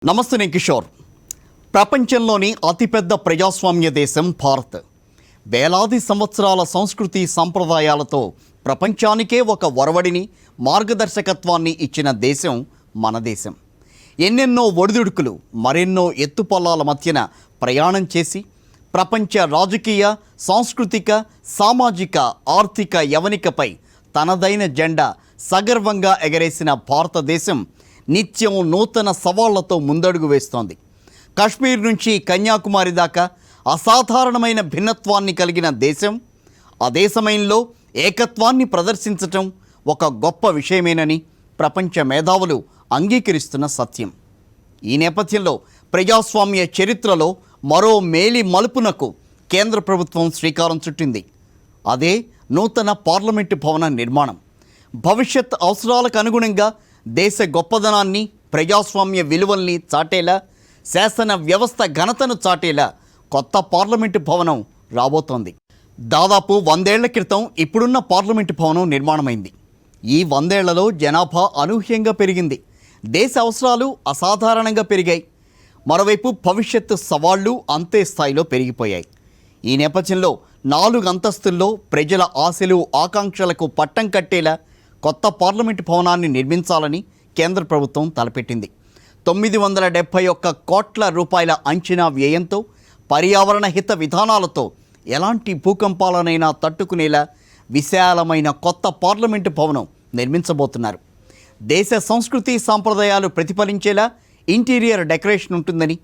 నమస్తే నేను కిషోర్. ప్రపంచంలోని అతిపెద్ద ప్రజాస్వామ్య దేశం భారత్. వేలాది సంవత్సరాల సంస్కృతి సంప్రదాయాలతో ప్రపంచానికే ఒక ఒరవడిని మార్గదర్శకత్వాన్ని ఇచ్చిన దేశం మన దేశం. ఎన్నెన్నో ఒడిదుడుకులు మరెన్నో ఎత్తుపల్లాల మధ్యన ప్రయాణం చేసి ప్రపంచ రాజకీయ సాంస్కృతిక సామాజిక ఆర్థిక యవనికపై తనదైన జెండా సగర్వంగా ఎగరేసిన భారతదేశం నిత్యం నూతన సవాళ్లతో ముందడుగు వేస్తోంది. కాశ్మీర్ నుంచి కన్యాకుమారి దాకా అసాధారణమైన భిన్నత్వాన్ని కలిగిన దేశం. అదే సమయంలో ఏకత్వాన్ని ప్రదర్శించటం ఒక గొప్ప విషయమేనని ప్రపంచ మేధావులు అంగీకరిస్తున్న సత్యం. ఈ నేపథ్యంలో ప్రజాస్వామ్య చరిత్రలో మరో మేలి మలుపునకు కేంద్ర ప్రభుత్వం శ్రీకారం చుట్టింది. అదే నూతన పార్లమెంటు భవన నిర్మాణం. భవిష్యత్ అవసరాలకు అనుగుణంగా దేశ గొప్పదనాన్ని ప్రజాస్వామ్య విలువల్ని చాటేలా, శాసన వ్యవస్థ ఘనతను చాటేలా కొత్త పార్లమెంటు భవనం రాబోతోంది. దాదాపు 100 ఏళ్ల క్రితం ఇప్పుడున్న పార్లమెంటు భవనం నిర్మాణమైంది. ఈ 100 ఏళ్లలో జనాభా అనూహ్యంగా పెరిగింది. దేశ అవసరాలు అసాధారణంగా పెరిగాయి. మరోవైపు భవిష్యత్తు సవాళ్లు అంతే స్థాయిలో పెరిగిపోయాయి. ఈ నేపథ్యంలో 4 అంతస్తుల్లో ప్రజల ఆశలు ఆకాంక్షలకు పట్టం కట్టేలా కొత్త పార్లమెంటు భవనాన్ని నిర్మించాలని కేంద్ర ప్రభుత్వం తలపెట్టింది. 971 కోట్ల రూపాయల అంచనా వ్యయంతో పర్యావరణ హిత విధానాలతో ఎలాంటి భూకంపాలనైనా తట్టుకునేలా విశాలమైన కొత్త పార్లమెంటు భవనం నిర్మించబోతున్నారు. దేశ సంస్కృతి సాంప్రదాయాలు ప్రతిఫలించేలా ఇంటీరియర్ డెకరేషన్ ఉంటుందని,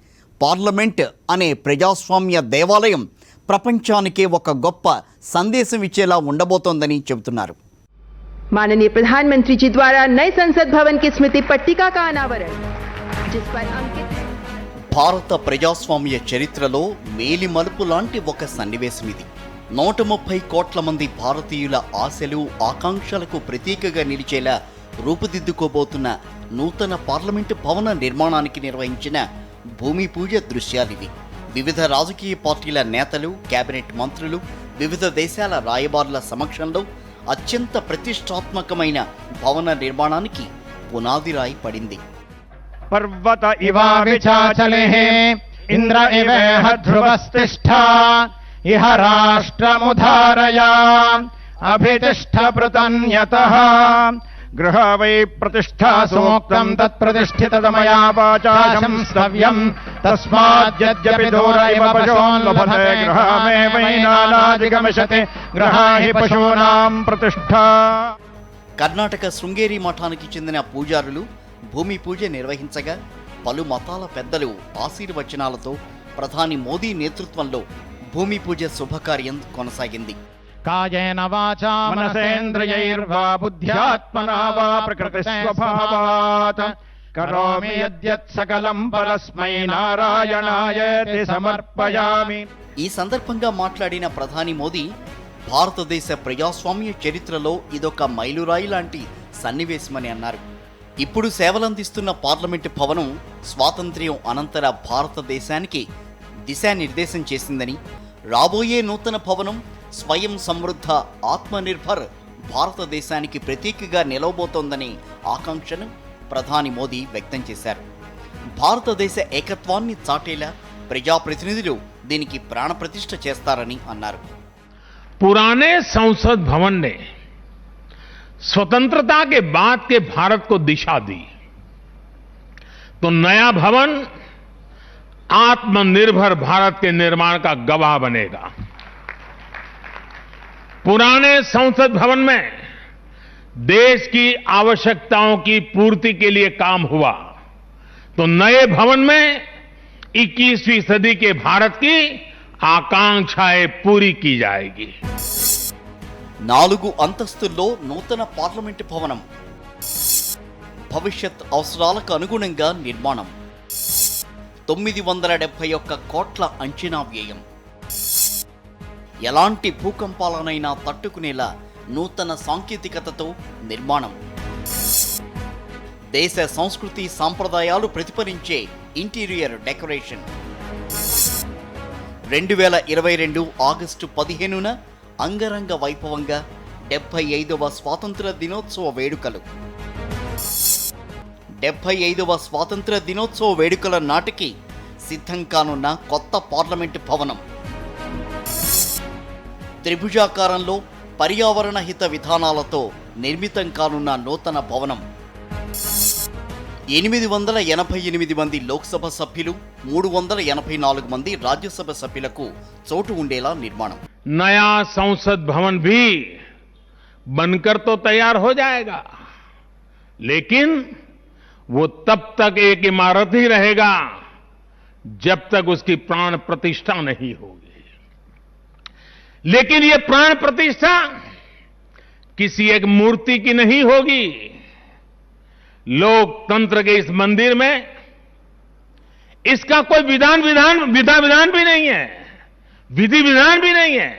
పార్లమెంట్ అనే ప్రజాస్వామ్య దేవాలయం ప్రపంచానికే ఒక గొప్ప సందేశం ఇచ్చేలా ఉండబోతోందని చెబుతున్నారు. माननीय प्रधानमंत्री जी द्वारा नए संसद भवन की स्मृति पट्टिका का अनावरण, जिस पर अंकित భారత ప్రజాస్వామ్య చరిత్రలో మేలి మలుపు లాంటి ఒక సన్నివేశం ఇది. 130 కోట్ల మంది భారతీయుల ఆశలు ఆకాంక్షలకు ప్రతీకగా నిలిచేలా రూపుదిద్దుకోబోతున్న నూతన పార్లమెంటు భవన నిర్మాణానికి నిర్వహించిన భూమి పూజ దృశ్యాలివి. వివిధ రాజకీయ పార్టీల నేతలు, కేబినెట్ మంత్రులు, వివిధ దేశాల రాయబారుల సమక్షంలో అత్యంత ప్రతిష్టాత్మకమైన భవన నిర్మాణానికి పునాది రాయి పడింది. पर्वत इवा विचाचलेः इंद्र इवेह ध्रुवस्तिष्ठा इह राष्ट्रमुधारया अभितिष्ठ पृतन्यतः गृह वै प्रतिष्ठा सूक्तं तत्प्रतिष्ठितमया वाचा संस्तव्यं तस्माद्यद्यपि दूर इव पशून् लभते गृहमेवैनानादिगमिषति गृहा हि पशूनां प्रतिष्ठा. కర్ణాటక శృంగేరి మఠానికి చెందిన పూజారులు భూమి పూజ నిర్వహించగా పలు మతాల పెద్దలు ఆశీర్వచనాలతో ప్రధాని మోదీ నేతృత్వంలో భూమి పూజ శుభకార్యం కొనసాగింది. కాయేన వాచా మనసేంద్రియైర్వా బుద్ధ్యాత్మనా వా ప్రకృతిస్వభావాత్ కరోమి యద్యత్ సకలం పరస్మై నారాయణాయేతి సమర్పయామి. ఈ సందర్భంగా మాట్లాడిన ప్రధాని మోదీ భారతదేశ ప్రజాస్వామ్య చరిత్రలో ఇదొక మైలురాయి లాంటి సన్నివేశమని అన్నారు. ఇప్పుడు సేవలందిస్తున్న పార్లమెంటు భవనం స్వాతంత్ర్యం అనంతర భారతదేశానికి దిశానిర్దేశం చేసిందని, రాబోయే నూతన భవనం స్వయం సమృద్ధ ఆత్మనిర్భర్ భారతదేశానికి ప్రతీకగా నిలవబోతోందనే ఆకాంక్షను ప్రధాని మోదీ వ్యక్తం చేశారు. భారతదేశ ఏకత్వాన్ని చాటేలా ప్రజాప్రతినిధులు దీనికి ప్రాణప్రతిష్ఠ చేస్తారని అన్నారు. पुराने संसद भवन ने स्वतंत्रता के बाद के भारत को दिशा दी, तो नया भवन आत्मनिर्भर भारत के निर्माण का गवाह बनेगा. पुराने संसद भवन में देश की आवश्यकताओं की पूर्ति के लिए काम हुआ, तो नए भवन में 21वीं सदी के भारत की ఆకాంక్షాయే పూరీ కీ జాయేగి. 4 అంతస్తుల్లో నూతన పార్లమెంటు భవనం. భవిష్యత్ అవసరాలకు అనుగుణంగా నిర్మాణం. 971 కోట్ల అంచనా వ్యయం. ఎలాంటి భూకంపాలనైనా తట్టుకునేలా నూతన సాంకేతికతతో నిర్మాణం. దేశ సంస్కృతి సాంప్రదాయాలు ప్రతిఫలించే ఇంటీరియర్ డెకరేషన్. 2022 ఆగస్టు 15న అంగరంగ వైభవంగా 75వ స్వాతంత్ర దినోత్సవ వేడుకలు. 75వ స్వాతంత్ర దినోత్సవ వేడుకల నాటికి సిద్ధం కానున్న కొత్త పార్లమెంటు భవనం. త్రిభుజాకారంలో పర్యావరణ హిత విధానాలతో నిర్మితం కానున్న నూతన భవనం. 888 మంది లోక్సభ సభ్యులు, 384 మంది రాజ్యసభ సభ్యులకు చోటు ఉండేలా నిర్మాణం. नया संसद भवन भी बनकर तो तैयार हो जाएगा, लेकिन वो तब तक एक इमारत ही रहेगा जब तक उसकी प्राण प्रतिष्ठा नहीं होगी. लेकिन ये प्राण प्रतिष्ठा किसी एक मूर्ति की नहीं होगी. लोकतंत्र के इस मंदिर में इसका कोई विधान भी नहीं है, विधि विधान भी नहीं है.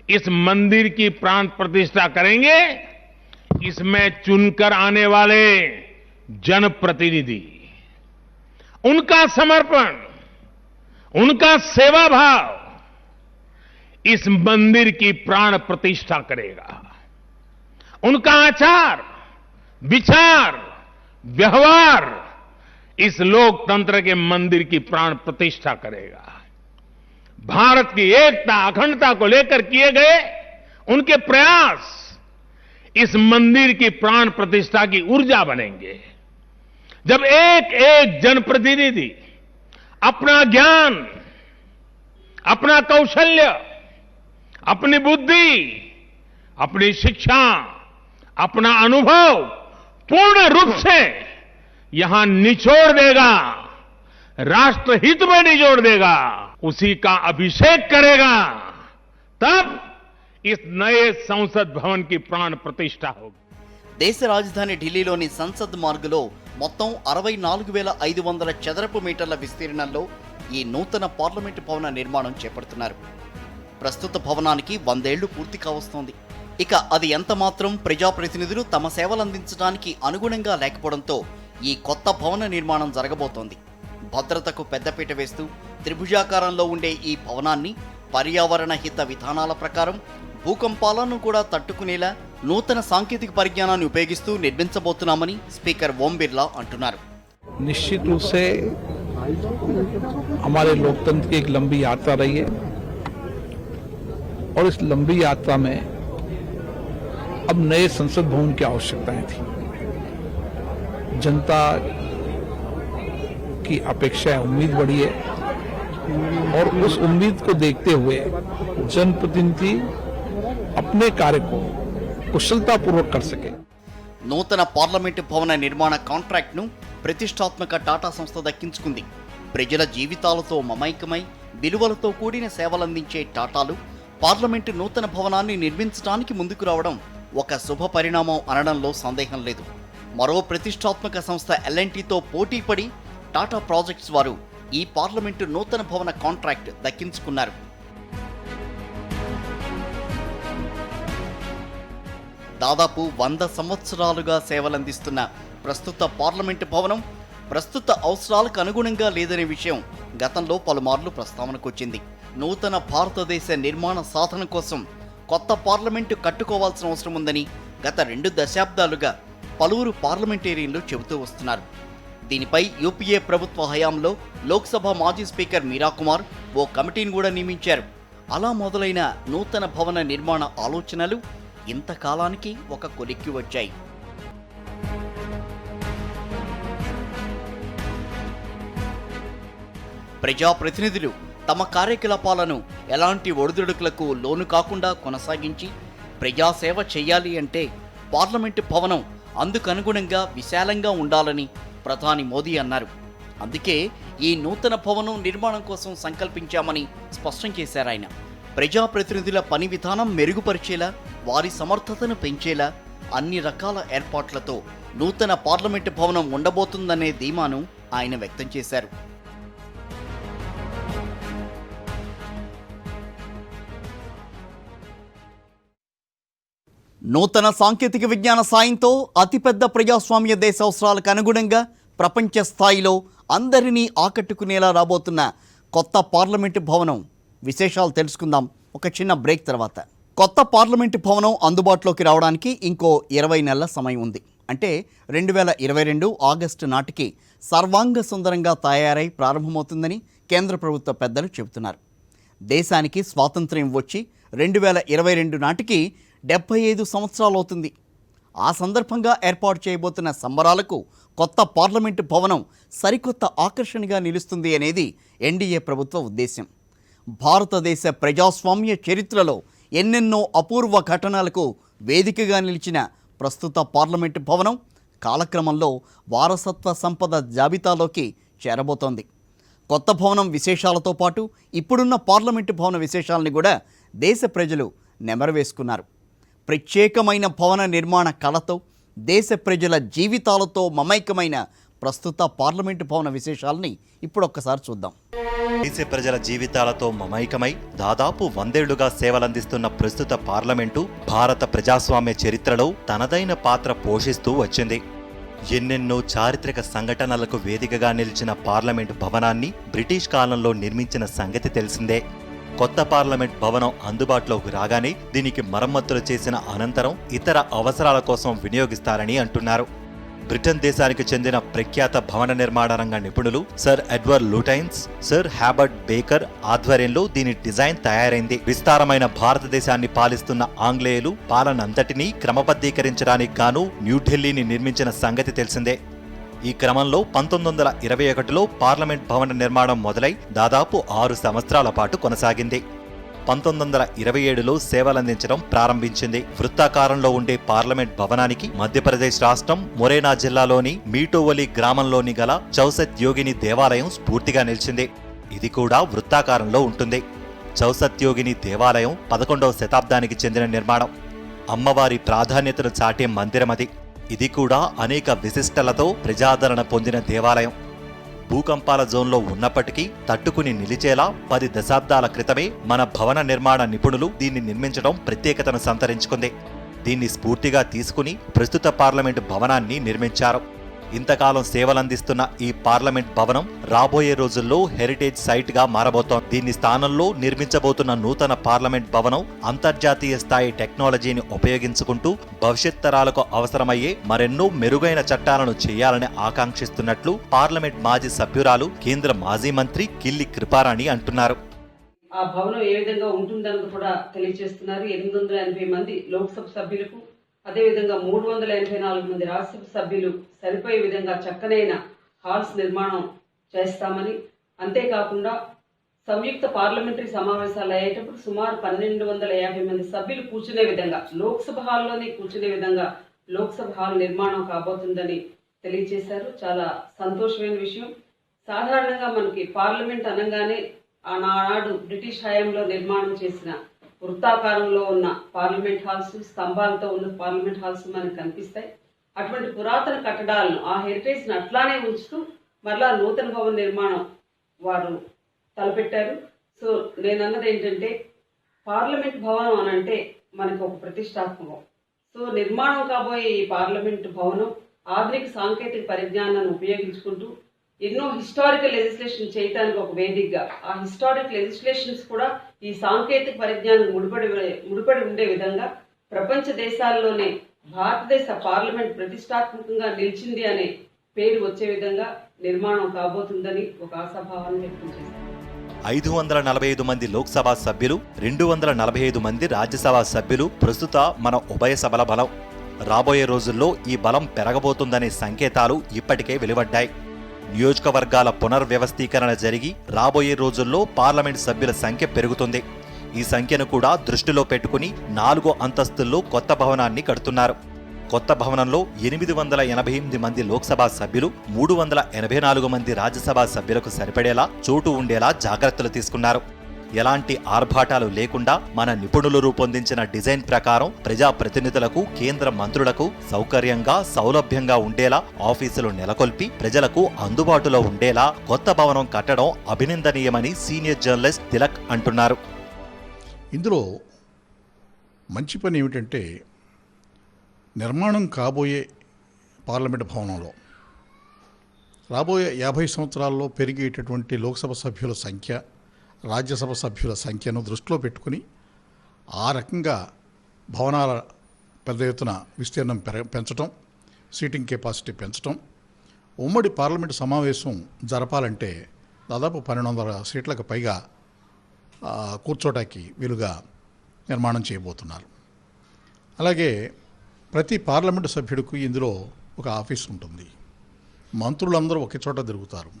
इस मंदिर की प्राण प्रतिष्ठा करेंगे इसमें चुनकर आने वाले जनप्रतिनिधि, उनका समर्पण, उनका सेवा भाव इस मंदिर की प्राण प्रतिष्ठा करेगा. उनका आचार, विचार, व्यवहार इस लोकतंत्र के मंदिर की प्राण प्रतिष्ठा करेगा. भारत की एकता, अखंडता को लेकर किए गए उनके प्रयास इस मंदिर की प्राण प्रतिष्ठा की ऊर्जा बनेंगे. जब एक एक जनप्रतिनिधि अपना ज्ञान, अपना कौशल्य, अपनी बुद्धि, अपनी शिक्षा, अपना अनुभव पूर्ण रूप से यहां निचोड़ देगा, राष्ट्रहित में निचोड़ देगा, उसी का अभिषेक करेगा, तब इस नए संसद भवन की प्राण प्रतिष्ठा होगी. దేశ రాజధాని ఢిల్లీలోని సంసద్ మార్గులో మొత్తం 64,500 చదరపు మీటర్ల విస్తీర్ణంలో ఈ నూతన పార్లమెంటు భవన నిర్మాణం చేపడుతున్నారు. ప్రస్తుత భవనానికి 100 ఏళ్లు పూర్తి కావస్తోంది. ఇక అది ఎంత మాత్రం ప్రజాప్రతినిధులు తమ సేవలు అందించడానికి అనుగుణంగా లేకపోవడంతో ఈ కొత్త భవన నిర్మాణం జరగబోతోంది. భద్రతకు పెద్దపీట వేస్తూ త్రిభుజాకారంలో ఉండే ఈ భవనాన్ని పర్యావరణ హిత విధానాల ప్రకారం భూకంపాలను కూడా తట్టుకునేలా నూతన సాంకేతిక పరిజ్ఞానాన్ని ఉపయోగిస్తూ నిర్మించబోతున్నామని స్పీకర్ ఓం బిర్లా అంటున్నారు. निश्चित रूप से हमारे लोकतंत्र की एक लंबी यात्रा रही है और इस लंबी यात्रा में अब नए संसद भवन की आवश्यकताएं थी. जनता की अपेक्षा, उम्मीद बढ़ी है और उस उम्मीद को देखते हुए जनप्रतिनिधि अपने कार्य को कुशलतापूर्वक कर सके. నూతన పార్లమెంటు భవన నిర్మాణ కాంట్రాక్ట్ను ప్రతిష్టాత్మక టాటా సంస్థ దక్కించుకుంది. ప్రజల జీవితాలతో మమైకమై విలువలతో కూడిన సేవలందించే టాటాలు పార్లమెంటు నూతన భవనాన్ని నిర్మించడానికి ముందుకు రావడం ఒక శుభ పరిణామం అనడంలో సందేహం లేదు. మరో ప్రతిష్టాత్మక సంస్థ ఎల్ఎన్టీతో పోటీపడి టాటా ప్రాజెక్ట్స్ వారు ఈ పార్లమెంటు నూతన భవన కాంట్రాక్ట్ దక్కించుకున్నారు. దాదాపు 100 సంవత్సరాలుగా సేవలందిస్తున్న ప్రస్తుత పార్లమెంటు భవనం ప్రస్తుత అవసరాలకు అనుగుణంగా లేదనే విషయం గతంలో పలుమార్లు ప్రస్తావనకొచ్చింది. నూతన భారతదేశ నిర్మాణ సాధన కోసం కొత్త పార్లమెంటు కట్టుకోవాల్సిన అవసరం ఉందని గత 2 దశాబ్దాలుగా పలువురు పార్లమెంటేరియన్లు చెబుతూ వస్తున్నారు. దీనిపై యూపీఏ ప్రభుత్వ హయాంలో లోక్సభ మాజీ స్పీకర్ మీరా కుమార్ ఓ కమిటీని కూడా నియమించారు. అలా మొదలైన నూతన భవన నిర్మాణ ఆలోచనలు ఇంతకాలానికి ఒక కొలిక్కి వచ్చాయి. ప్రజాప్రతినిధులు తమ కార్యకలాపాలను ఎలాంటి ఒడిదుడుకులకు లోను కాకుండా కొనసాగించి ప్రజాసేవ చేయాలి అంటే పార్లమెంటు భవనం అందుకనుగుణంగా విశాలంగా ఉండాలని ప్రధాని మోదీ అన్నారు. అందుకే ఈ నూతన భవనం నిర్మాణం కోసం సంకల్పించామని స్పష్టం చేశారు ఆయన. ప్రజాప్రతినిధుల పని విధానం మెరుగుపరిచేలా, వారి సమర్థతను పెంచేలా అన్ని రకాల ఏర్పాట్లతో నూతన పార్లమెంటు భవనం ఉండబోతుందనే ధీమాను ఆయన వ్యక్తం చేశారు. నూతన సాంకేతిక విజ్ఞాన సాయంతో అతిపెద్ద ప్రజాస్వామ్య దేశ అవసరాలకు అనుగుణంగా ప్రపంచ స్థాయిలో అందరినీ ఆకట్టుకునేలా రాబోతున్న కొత్త పార్లమెంటు భవనం విశేషాలు తెలుసుకుందాం ఒక చిన్న బ్రేక్ తర్వాత. కొత్త పార్లమెంటు భవనం అందుబాటులోకి రావడానికి ఇంకో 20 నెలల సమయం ఉంది. అంటే 2022 ఆగస్టు నాటికి సర్వాంగ సుందరంగా తయారై ప్రారంభమవుతుందని కేంద్ర ప్రభుత్వ పెద్దలు చెబుతున్నారు. దేశానికి స్వాతంత్ర్యం వచ్చి 2022 నాటికి 75 సంవత్సరాలు అవుతుంది. ఆ సందర్భంగా ఏర్పాటు చేయబోతున్న సంబరాలకు కొత్త పార్లమెంటు భవనం సరికొత్త ఆకర్షణగా నిలుస్తుంది అనేది ఎన్డీఏ ప్రభుత్వ ఉద్దేశం. భారతదేశ ప్రజాస్వామ్య చరిత్రలో ఎన్నెన్నో అపూర్వ ఘటనలకు వేదికగా నిలిచిన ప్రస్తుత పార్లమెంటు భవనం కాలక్రమంలో వారసత్వ సంపద జాబితాలోకి చేరబోతోంది. కొత్త భవనం విశేషాలతో పాటు ఇప్పుడున్న పార్లమెంటు భవన విశేషాలని కూడా దేశ ప్రజలు నెమరవేసుకున్నారు. ప్రత్యేకమైన భవన నిర్మాణ కళతో దేశ ప్రజల జీవితాలతో మమైకమైన ప్రస్తుత పార్లమెంటు భవన విశేషాలని ఇప్పుడు ఒక్కసారి చూద్దాం. దేశ ప్రజల జీవితాలతో మమైకమై దాదాపు 100 ఏళ్లుగా సేవలందిస్తున్న ప్రస్తుత పార్లమెంటు భారత ప్రజాస్వామ్య చరిత్రలో తనదైన పాత్ర పోషిస్తూ వచ్చింది. ఎన్నెన్నో చారిత్రక సంఘటనలకు వేదికగా నిలిచిన పార్లమెంటు భవనాన్ని బ్రిటిష్ కాలంలో నిర్మించిన సంగతి తెలిసిందే. కొత్త పార్లమెంట్ భవనం అందుబాటులోకి రాగానే దీనికి మరమ్మతులు చేసిన అనంతరం ఇతర అవసరాల కోసం వినియోగిస్తారని అంటున్నారు. బ్రిటన్ దేశానికి చెందిన ప్రఖ్యాత భవన నిర్మాణ రంగ నిపుణులు సర్ ఎడ్వర్డ్ లూటైన్స్, సర్ హ్యాబర్ట్ బేకర్ ఆధ్వర్యంలో దీని డిజైన్ తయారైంది. విస్తారమైన భారతదేశాన్ని పాలిస్తున్న ఆంగ్లేయులు పాలనంతటినీ క్రమబద్ధీకరించడానికి గాను న్యూఢిల్లీని నిర్మించిన సంగతి తెలిసిందే. ఈ క్రమంలో 1921లో పార్లమెంట్ భవన నిర్మాణం మొదలై దాదాపు 6 సంవత్సరాల పాటు కొనసాగింది. 1927లో సేవలందించడం ప్రారంభించింది. వృత్తాకారంలో ఉండే పార్లమెంట్ భవనానికి మధ్యప్రదేశ్ రాష్ట్రం మొరేనా జిల్లాలోని మీటోవలి గ్రామంలోని గల చౌసత్ యోగిని దేవాలయం స్ఫూర్తిగా నిలిచింది. ఇది కూడా వృత్తాకారంలో ఉంటుంది. చౌసత్ యోగిని దేవాలయం 11వ శతాబ్దానికి చెందిన నిర్మాణం. అమ్మవారి ప్రాధాన్యతను చాటే మందిరమది. ఇది కూడా అనేక విశిష్టలతో ప్రజాదరణ పొందిన దేవాలయం. భూకంపాల జోన్లో ఉన్నప్పటికీ తట్టుకుని నిలిచేలా 10 దశాబ్దాల క్రితమే మన భవన నిర్మాణ నిపుణులు దీన్ని నిర్మించడం ప్రత్యేకతను సంతరించుకుంది. దీన్ని స్ఫూర్తిగా తీసుకుని ప్రస్తుత పార్లమెంటు భవనాన్ని నిర్మించారు. ఇంతకాలం సేవలందిస్తున్న ఈ పార్లమెంట్ భవనం రాబోయే రోజుల్లో హెరిటేజ్ సైట్ గా మారబోతోంది. దీని స్థానంలో నిర్మించబోతున్న నూతన పార్లమెంట్ భవనం అంతర్జాతీయ స్థాయి టెక్నాలజీని ఉపయోగించుకుంటూ భవిష్యత్ తరాలకు అవసరమయ్యే మరెన్నో మెరుగైన చట్టాలను చేయాలని ఆకాంక్షిస్తున్నట్లు పార్లమెంట్ మాజీ సభ్యురాలు కేంద్ర మాజీ మంత్రి కిల్లి కృపారాణి అంటున్నారు. ఆ భవనం ఏ విధంగా ఉంటుందని కూడా తెలియజేస్తున్నారు. 880 మంది లోక్సభ సభ్యులకు, అదేవిధంగా 384 మంది రాజ్యసభ సభ్యులు సరిపోయే విధంగా చక్కనైన హాల్స్ నిర్మాణం చేస్తామని, అంతేకాకుండా సంయుక్త పార్లమెంటరీ సమావేశాలు అయ్యేటప్పుడు సుమారు 1250 మంది సభ్యులు కూర్చునే విధంగా లోక్సభ హాల్లోనే కూర్చునే విధంగా లోక్సభ హాల్ నిర్మాణం కాబోతుందని తెలియజేశారు. చాలా సంతోషమైన విషయం. సాధారణంగా మనకి పార్లమెంట్ అనగానే ఆనాడు బ్రిటిష్ హయాంలో నిర్మాణం చేసిన వృత్తాకారంలో ఉన్న పార్లమెంట్ హాల్స్, స్తంభాలతో ఉన్న పార్లమెంట్ హాల్స్ మనకు కనిపిస్తాయి. అటువంటి పురాతన కట్టడాలను, ఆ హెరిటేజ్ను అట్లానే ఉంచుతూ మరలా నూతన భవన నిర్మాణం వారు తలపెట్టారు. సో నేను అన్నది ఏంటంటే, పార్లమెంట్ భవనం అని అంటే మనకు ఒక ప్రతిష్టాత్మకం. సో నిర్మాణం కాబోయే ఈ పార్లమెంట్ భవనం ఆధునిక సాంకేతిక పరిజ్ఞానాన్ని ఉపయోగించుకుంటూ ఎన్నో హిస్టారికల్ లెజిస్లేషన్ చేయడానికి ఒక వేదికగా, ఆ హిస్టారిక్ లెజిస్లేషన్స్ కూడా ఈ సాంకేతిక పరిజ్ఞానం ముడిపడి ఉండే విధంగా ప్రపంచ దేశాల్లోనే భారతదేశ పార్లమెంట్ ప్రతిష్టాత్మకంగా నిలిచింది అనే పేరు వచ్చే విధంగా నిర్మాణం కాబోతుందని ఒక ఆశాభావాన్ని వ్యక్తం చేశారు. 545 మంది లోక్సభ సభ్యులు, 245 మంది రాజ్యసభ సభ్యులు ప్రస్తుత మన ఉభయ సభల బలం. రాబోయే రోజుల్లో ఈ బలం పెరగబోతుందనే సంకేతాలు ఇప్పటికే వెలువడ్డాయి. నియోజకవర్గాల పునర్వ్యవస్థీకరణ జరిగి రాబోయే రోజుల్లో పార్లమెంట్ సభ్యుల సంఖ్య పెరుగుతుంది. ఈ సంఖ్యను కూడా దృష్టిలో పెట్టుకుని 4వ అంతస్తుల్లో కొత్త భవనాన్ని కడుతున్నారు. కొత్త భవనంలో 888 మంది లోక్సభ సభ్యులు, 384 మంది రాజ్యసభ సభ్యులకు సరిపడేలా చోటు ఉండేలా జాగ్రత్తలు తీసుకున్నారు. ఎలాంటి ఆర్భాటాలు లేకుండా మన నిపుణులు రూపొందించిన డిజైన్ ప్రకారం ప్రజాప్రతినిధులకు, కేంద్ర మంత్రులకు సౌకర్యంగా, సౌలభ్యంగా ఉండేలా ఆఫీసులు నెలకొల్పి ప్రజలకు అందుబాటులో ఉండేలా కొత్త భవనం కట్టడం అభినందనీయమని సీనియర్ జర్నలిస్ట్ తిలక్ అంటున్నారు. ఇందులో మంచి పని ఏమిటంటే, నిర్మాణం కాబోయే పార్లమెంట్ భవనంలో రాబోయే 50 సంవత్సరాల్లో పెరిగేటటువంటి లోక్సభ సభ్యుల సంఖ్య, రాజ్యసభ సభ్యుల సంఖ్యను దృష్టిలో పెట్టుకుని ఆ రకంగా భవనాల పెద్ద ఎత్తున విస్తీర్ణం పెంచడం, సీటింగ్ కెపాసిటీ పెంచడం, ఉమ్మడి పార్లమెంటు సమావేశం జరపాలంటే దాదాపు 1200 సీట్లకు పైగా కూర్చోటానికి వీలుగా నిర్మాణం చేయబోతున్నారు. అలాగే ప్రతి పార్లమెంటు సభ్యుడికి ఇందులో ఒక ఆఫీస్ ఉంటుంది. మంత్రులందరూ ఒకే చోట తిరుగుతారు.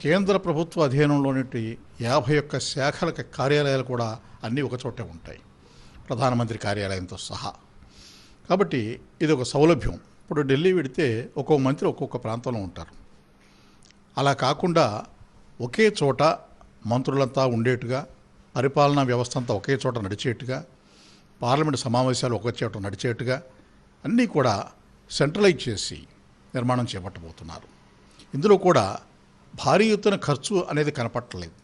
కేంద్ర ప్రభుత్వ అధీనంలోని 51 శాఖల కార్యాలయాలు కూడా అన్నీ ఒక చోటే ఉంటాయి, ప్రధానమంత్రి కార్యాలయంతో సహా. కాబట్టి ఇది ఒక సౌలభ్యం. ఇప్పుడు ఢిల్లీ వెడితే ఒక్కో మంత్రి ఒక్కొక్క ప్రాంతంలో ఉంటారు. అలా కాకుండా ఒకే చోట మంత్రులంతా ఉండేట్టుగా, పరిపాలనా వ్యవస్థ అంతా ఒకే చోట నడిచేట్టుగా, పార్లమెంటు సమావేశాలు ఒకే చోట నడిచేట్టుగా అన్నీ కూడా సెంట్రలైజ్ చేసి నిర్మాణం చేపట్టబోతున్నారు. ఇందులో కూడా భారీ ఎత్తున ఖర్చు అనేది కనపట్టలేదు.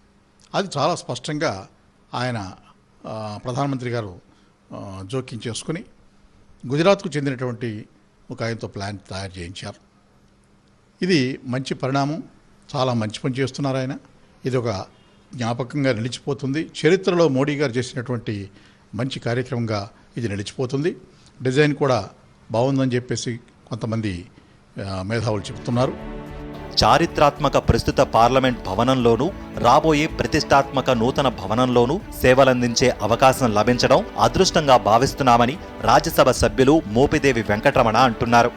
అది చాలా స్పష్టంగా ఆయన ప్రధానమంత్రి గారు జోక్యం చేసుకుని గుజరాత్కు చెందినటువంటి ఒక ఆయనతో ప్లాన్ తయారు చేయించారు. ఇది మంచి పరిణామం, చాలా మంచి పని చేస్తున్నారు ఆయన. ఇది ఒక జ్ఞాపకంగా నిలిచిపోతుంది. చరిత్రలో మోడీ గారు చేసినటువంటి మంచి కార్యక్రమంగా ఇది నిలిచిపోతుంది. డిజైన్ కూడా బాగుందని చెప్పేసి కొంతమంది మేధావులు చెబుతున్నారు. చారిత్రాత్మక ప్రస్తుత పార్లమెంట్ భవనంలోనూ రాబోయే ప్రతిష్టాత్మక నూతన భవనంలోనూ సేవలందించే అవకాశం లభించడం అదృష్టంగా భావిస్తున్నామని రాజ్యసభ సభ్యులు మోపిదేవి వెంకటరమణ అంటున్నారు.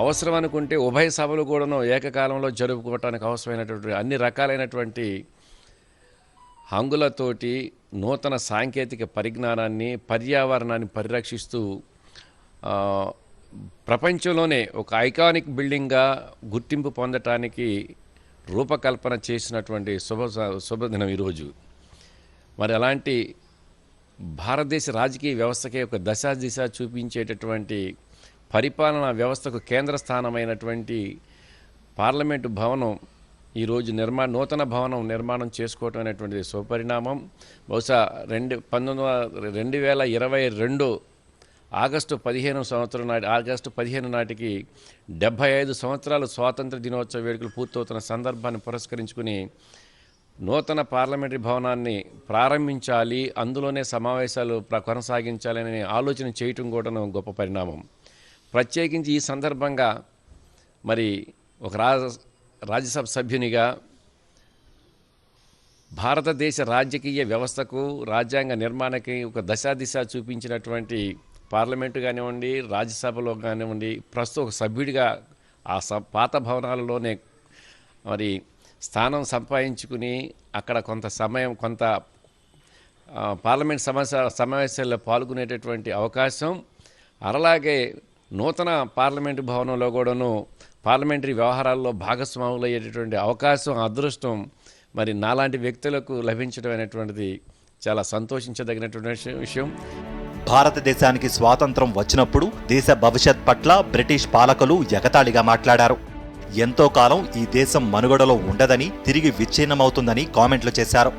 అవసరం అనుకుంటే ఉభయ సభలు కూడాను ఏకకాలంలో జరుపుకోవటానికి అవసరమైనటువంటి అన్ని రకాలైనటువంటి హంగులతోటి నూతన సాంకేతిక పరిజ్ఞానాన్ని, పర్యావరణాన్ని పరిరక్షిస్తూ ప్రపంచంలోనే ఒక ఐకానిక్ బిల్డింగ్గా గుర్తింపు పొందటానికి రూపకల్పన చేసినటువంటి శుభదినం ఈరోజు. మరి అలాంటి భారతదేశ రాజకీయ వ్యవస్థకే ఒక దిశ చూపించేటటువంటి పరిపాలనా వ్యవస్థకు కేంద్ర స్థానమైనటువంటి పార్లమెంటు భవనం ఈరోజు నూతన భవనం నిర్మాణం చేసుకోవటం అనేటువంటిది శుభపరిణామం. బహుశా 2022 ఆగస్టు 15 నాటికి 75 సంవత్సరాలు స్వాతంత్ర దినోత్సవ వేడుకలు పూర్తవుతున్న సందర్భాన్ని పురస్కరించుకుని నూతన పార్లమెంటరీ భవనాన్ని ప్రారంభించాలి, అందులోనే సమావేశాలు కొనసాగించాలని ఆలోచన చేయటం కూడా గొప్ప పరిణామం. ప్రత్యేకించి ఈ సందర్భంగా మరి ఒక రాజ్యసభ సభ్యునిగా భారతదేశ రాజకీయ వ్యవస్థకు, రాజ్యాంగ నిర్మాణానికి ఒక దిశ చూపించినటువంటి పార్లమెంటు కానివ్వండి, రాజ్యసభలో కానివ్వండి, ప్రస్తుతం ఒక సభ్యుడిగా ఆ పాత భవనాలలోనే మరి స్థానం సంపాదించుకుని అక్కడ కొంత పార్లమెంట్ సమావేశాల్లో పాల్గొనేటటువంటి అవకాశం, అలాగే నూతన పార్లమెంటు భవనంలో కూడాను పార్లమెంటరీ వ్యవహారాల్లో భాగస్వాములు అయ్యేటటువంటి అవకాశం, అదృష్టం మరి నాలాంటి వ్యక్తులకు లభించడం అనేటువంటిది చాలా సంతోషించదగినటువంటి విషయం. భారతదేశానికి స్వాతంత్రం వచ్చినప్పుడు దేశ భవిష్యత్ పట్ల బ్రిటిష్ పాలకులు ఎగతాళిగా మాట్లాడారు. ఎంతో కాలం ఈ దేశం మనుగడలో ఉండదని, తిరిగి విచ్ఛిన్నమవుతుందని కామెంట్లు చేశారు.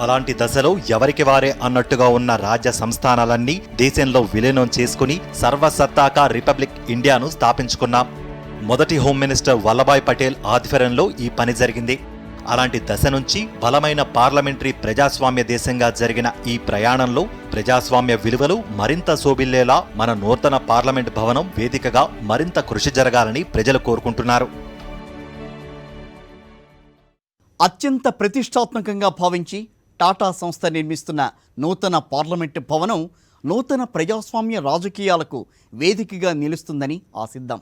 అలాంటి దశలో ఎవరికి వారే అన్నట్టుగా ఉన్న రాజ్య సంస్థానాలన్నీ దేశంలో విలీనం చేసుకుని సర్వసత్తాక రిపబ్లిక్ ఇండియాను స్థాపించుకున్నాం. మొదటి హోమ్ మినిస్టర్ వల్లభాయ్ పటేల్ ఆధ్వర్యంలో ఈ పని జరిగింది. అలాంటి దశ నుంచి బలమైన పార్లమెంటరీ ప్రజాస్వామ్య దేశంగా జరిగిన ఈ ప్రయాణంలో ప్రజాస్వామ్య విలువలు మరింత శోభిల్లేలా మన నూతన పార్లమెంట్ భవనం వేదికగా మరింత కృషి జరగాలని ప్రజలు కోరుకుంటున్నారు. అత్యంత ప్రతిష్టాత్మకంగా భావించి టాటా సంస్థ నిర్మిస్తున్న నూతన పార్లమెంటు భవనం నూతన ప్రజాస్వామ్య రాజకీయాలకు వేదికగా నిలుస్తుందని ఆశిద్దాం.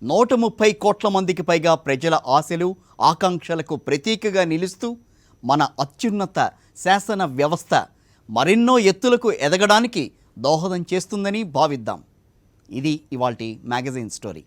130 కోట్ల మందికి పైగా ప్రజల ఆశలు, ఆకాంక్షలకు ప్రతీకగా నిలుస్తూ మన అత్యున్నత శాసన వ్యవస్థ మరెన్నో ఎత్తులకు ఎదగడానికి దోహదం చేస్తుందని భావిద్దాం. ఇది ఇవాల్టి మ్యాగజైన్ స్టోరీ.